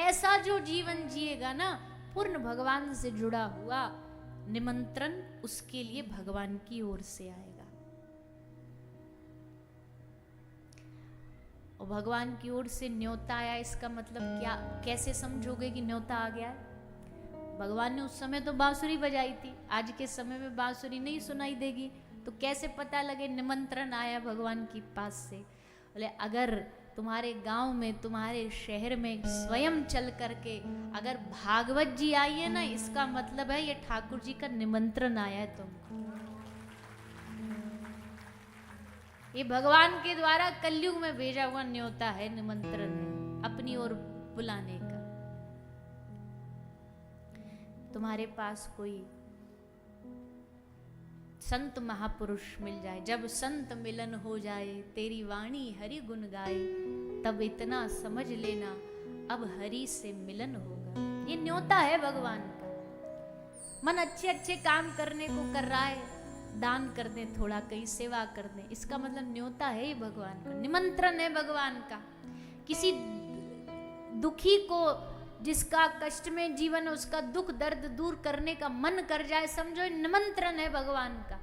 ऐसा जो जीवन जिएगा ना पूर्ण भगवान से जुड़ा हुआ, निमंत्रण उसके लिए भगवान की ओर से आएगा। और भगवान की ओर से न्योता आया, इसका मतलब क्या, कैसे समझोगे कि न्योता आ गया है? भगवान ने उस समय तो बांसुरी बजाई थी, आज के समय में बांसुरी नहीं सुनाई देगी, तो कैसे पता लगे निमंत्रण आया भगवान के पास से? बोले अगर तुम्हारे गांव में, तुम्हारे शहर में स्वयं चल करके अगर भागवत जी आई है ना, इसका मतलब है ये ठाकुर जी का निमंत्रण आया है तुमको। ये भगवान के द्वारा कलयुग में भेजा हुआ न्योता है, निमंत्रण है अपनी ओर बुलाने का। तुम्हारे पास कोई संत महापुरुष मिल जाए, जब संत मिलन हो जाए, तेरी वाणी हरि गुण गाए, तब इतना समझ लेना अब हरि से मिलन होगा। ये न्योता है भगवान का। मन अच्छे अच्छे काम करने को कर रहा है, दान कर दे थोड़ा, कहीं सेवा कर दे, इसका मतलब न्योता है ये भगवान का, निमंत्रण है भगवान का। किसी दुखी को, जिसका कष्ट में जीवन है, उसका दुख दर्द दूर करने का मन कर जाए, समझो निमंत्रण है भगवान का।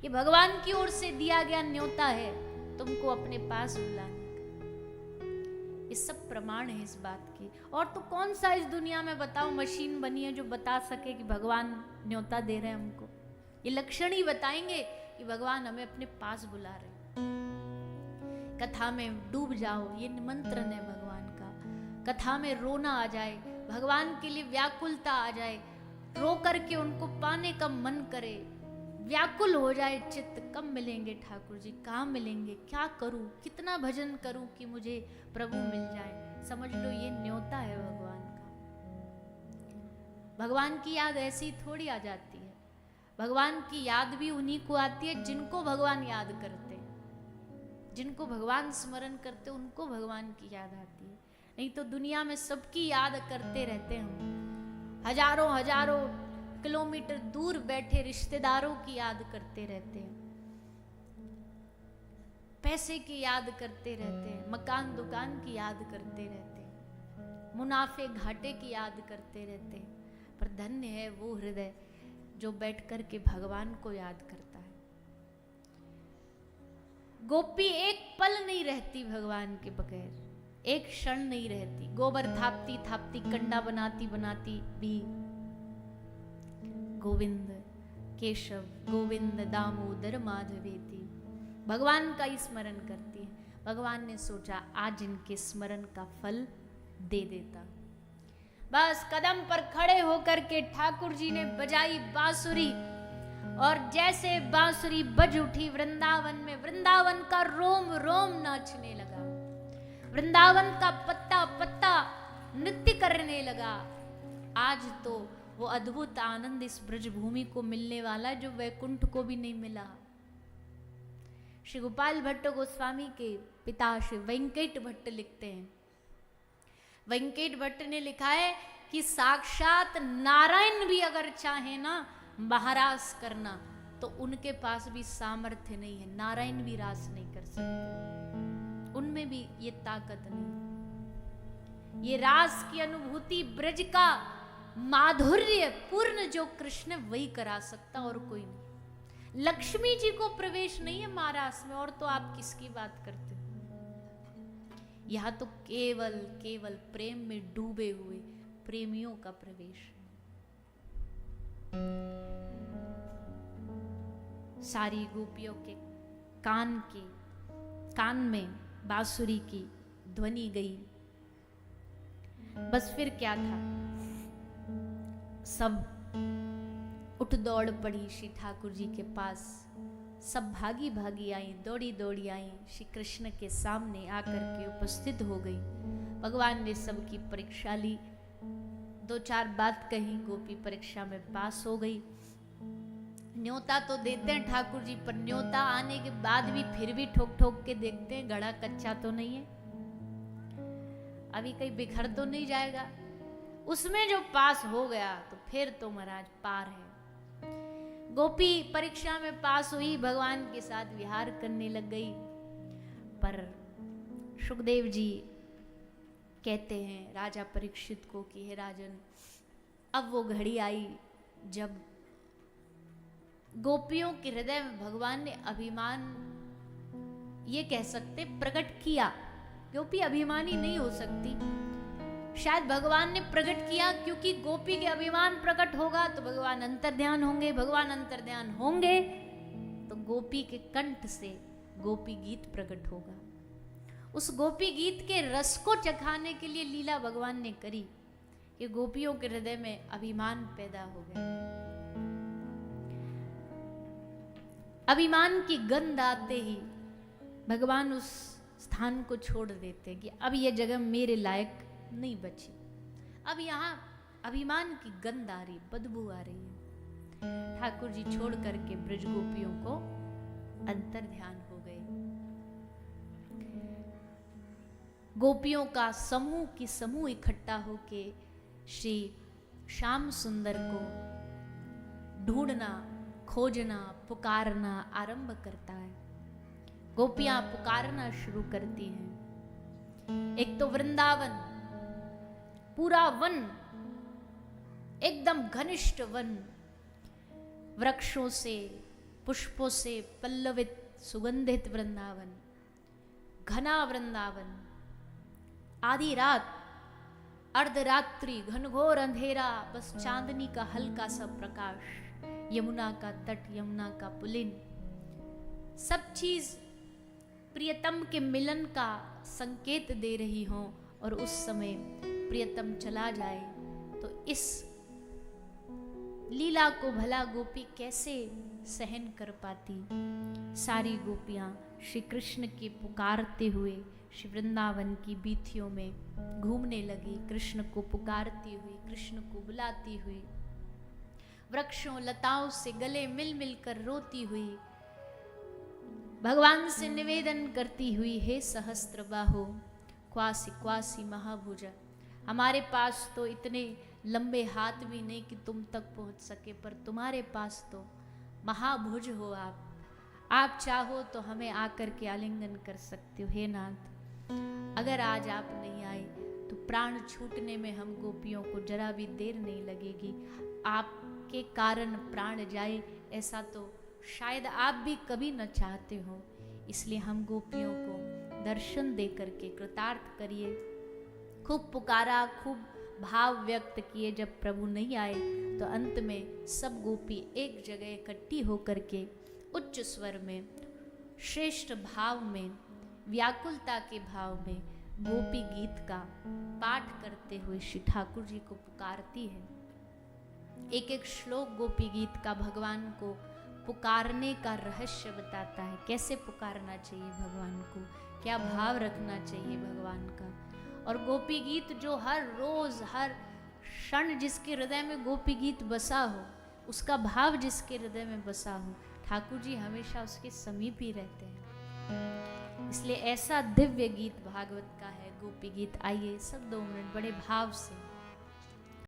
ये भगवान की ओर से दिया गया न्योता है तुमको अपने पास बुलाने का। ये सब प्रमाण है इस बात की। और तो कौन सा इस दुनिया में बताओ मशीन बनी है जो बता सके कि भगवान न्योता दे रहे हैं हमको? ये लक्षण ही बताएंगे कि भगवान हमें अपने पास बुला रहे हैं। कथा में डूब जाओ, ये निमंत्रण है भगवान का। कथा में रोना आ जाए, भगवान के लिए व्याकुलता आ जाए, रो करके उनको पाने का मन करे, व्याकुल हो जाए चित्त, कब मिलेंगे ठाकुर जी, कहाँ मिलेंगे, क्या करूं, कितना भजन करूं कि मुझे प्रभु मिल जाए, समझ लो ये न्योता है भगवान का। भगवान की याद ऐसी थोड़ी आ जाती है, भगवान की याद भी उन्हीं को आती है जिनको भगवान याद करते हैं। जिनको भगवान स्मरण करते उनको भगवान की याद आती है। नहीं तो दुनिया में सबकी याद करते रहते हम, हजारों हजारों किलोमीटर दूर बैठे रिश्तेदारों की याद करते रहते हैं, पैसे की याद करते रहते हैं, मकान दुकान की याद करते रहते हैं, मुनाफे घाटे की याद करते रहते हैं। पर धन्य है वो हृदय जो बैठ कर के भगवान को याद करता है। गोपी एक पल नहीं रहती भगवान के बगैर, एक क्षण नहीं रहती। गोबर थापती थापती, कंडा बनाती बनाती भी गोविंद केशव गोविंद दामोदर माधवेति भगवान का ही स्मरण करती है। भगवान ने सोचा आज इनके स्मरण का फल दे देता। बस कदम पर खड़े होकर के ठाकुर जी ने बजाई बांसुरी, और जैसे बांसुरी बज उठी वृंदावन में, वृंदावन का रोम रोम नाचने लगा, वृंदावन का पत्ता पत्ता नृत्य करने लगा। आज तो वो अद्भुत आनंद इस ब्रज भूमि को मिलने वाला जो वैकुंठ को भी नहीं मिला। श्री गोपाल भट्ट गोस्वामी के पिता श्री वेंकट भट्ट लिखते हैं, वेंकट भट्ट ने लिखा है कि साक्षात नारायण भी अगर चाहे ना महारास करना, तो उनके पास भी सामर्थ्य नहीं है, नारायण भी रास नहीं कर सकते, उनमें भी ये ताकत नहीं। ये रास की अनुभूति, ब्रज का माधुर्य पूर्ण जो कृष्ण वही करा सकता, और कोई नहीं। लक्ष्मी जी को प्रवेश नहीं है महारास में, और तो आप किसकी बात करते हो? यहां तो केवल केवल प्रेम में डूबे हुए प्रेमियों का प्रवेश। सारी गोपियों के कान में बांसुरी की ध्वनि गई। बस फिर क्या था, सब उठ दौड़ पड़ी श्री ठाकुर जी के पास, सब भागी भागी आई, दौड़ी दौड़ी आई, श्री कृष्ण के सामने आकर के उपस्थित हो गई। भगवान ने सबकी परीक्षा ली, दो चार बात कही, गोपी परीक्षा में पास हो गई। न्योता तो देते हैं ठाकुर जी, पर न्योता आने के बाद भी फिर भी ठोक ठोक के देखते हैं घड़ा कच्चा तो नहीं है, अभी कहीं बिखर तो नहीं जाएगा। उसमें जो पास हो गया तो फिर तो महाराज पार है। गोपी परीक्षा में पास हुई, भगवान के साथ विहार करने लग गई। पर सुखदेव जी कहते हैं राजा परीक्षित को कि हे राजन, अब वो घड़ी आई जब गोपियों के हृदय में भगवान ने अभिमान, ये कह सकते, प्रकट किया। गोपी अभिमानी नहीं हो सकती, शायद भगवान ने प्रकट किया क्योंकि गोपी के अभिमान प्रकट होगा तो भगवान अंतर्ध्यान होंगे, भगवान अंतर्ध्यान होंगे तो गोपी के कंठ से गोपी गीत प्रकट होगा। उस गोपी गीत के रस को चखाने के लिए लीला भगवान ने करी कि गोपियों के हृदय में अभिमान पैदा हो गया। अभिमान की गंध आते ही भगवान उस स्थान को छोड़ देते कि अब यह जगह मेरे लायक नहीं बची, अब यहाँ अभिमान की गंध आ रही, बदबू आ रही है। ठाकुर जी छोड़ करके ब्रज गोपियों को अंतर्ध्यान हो गए। गोपियों का समूह की समूह इकट्ठा होके श्री श्याम सुंदर को ढूंढना, खोजना, पुकारना आरंभ करता है। गोपियां पुकारना शुरू करती हैं। एक तो वृंदावन, पूरा वन, एकदम घनिष्ठ वन, वृक्षों से, पुष्पों से पल्लवित सुगंधित वृंदावन, घना वृंदावन, आधी रात, अर्धरात्रि, घनघोर अंधेरा, बस चांदनी का हल्का सा प्रकाश, यमुना का तट, यमुना का पुलिन, सब चीज प्रियतम के मिलन का संकेत दे रही हो और उस समय प्रियतम चला जाए तो इस लीला को भला गोपी कैसे सहन कर पाती। सारी गोपियां श्री कृष्ण के पुकारते हुए श्री वृंदावन की बीथियों में घूमने लगी, कृष्ण को पुकारती हुई, कृष्ण को बुलाती हुई, वृक्षों लताओं से गले मिल मिलकर रोती हुई, भगवान से निवेदन करती हुई, हे सहस्त्र बाहो क्वासी क्वासी महाभुजा, हमारे पास तो इतने लंबे हाथ भी नहीं कि तुम तक पहुंच सके, पर तुम्हारे पास तो महाभुज हो आप चाहो तो हमें आकर के आलिंगन कर सकते हो। हे नाथ, अगर आज आप नहीं आए तो प्राण छूटने में हम गोपियों को जरा भी देर नहीं लगेगी। आपके कारण प्राण जाए ऐसा तो शायद आप भी कभी न चाहते हो, इसलिए हम गोपियों को दर्शन दे करके कृतार्थ करिए। खूब पुकारा, खूब भाव व्यक्त किए। जब प्रभु नहीं आए तो अंत में सब गोपी एक जगह इकट्ठी होकर के उच्च स्वर में, श्रेष्ठ भाव में, व्याकुलता के भाव में गोपी गीत का पाठ करते हुए श्री ठाकुर जी को पुकारती है। एक एक श्लोक गोपी गीत का भगवान को पुकारने का रहस्य बताता है, कैसे पुकारना चाहिए भगवान को, क्या भाव रखना चाहिए भगवान का। और गोपी गीत जो हर रोज हर क्षण जिसके हृदय में गोपी गीत बसा हो, उसका भाव जिसके हृदय में बसा हो, ठाकुर जी हमेशा उसके समीप ही रहते हैं। इसलिए ऐसा दिव्य गीत भागवत का है गोपी गीत। आइए सब 2 मिनट बड़े भाव से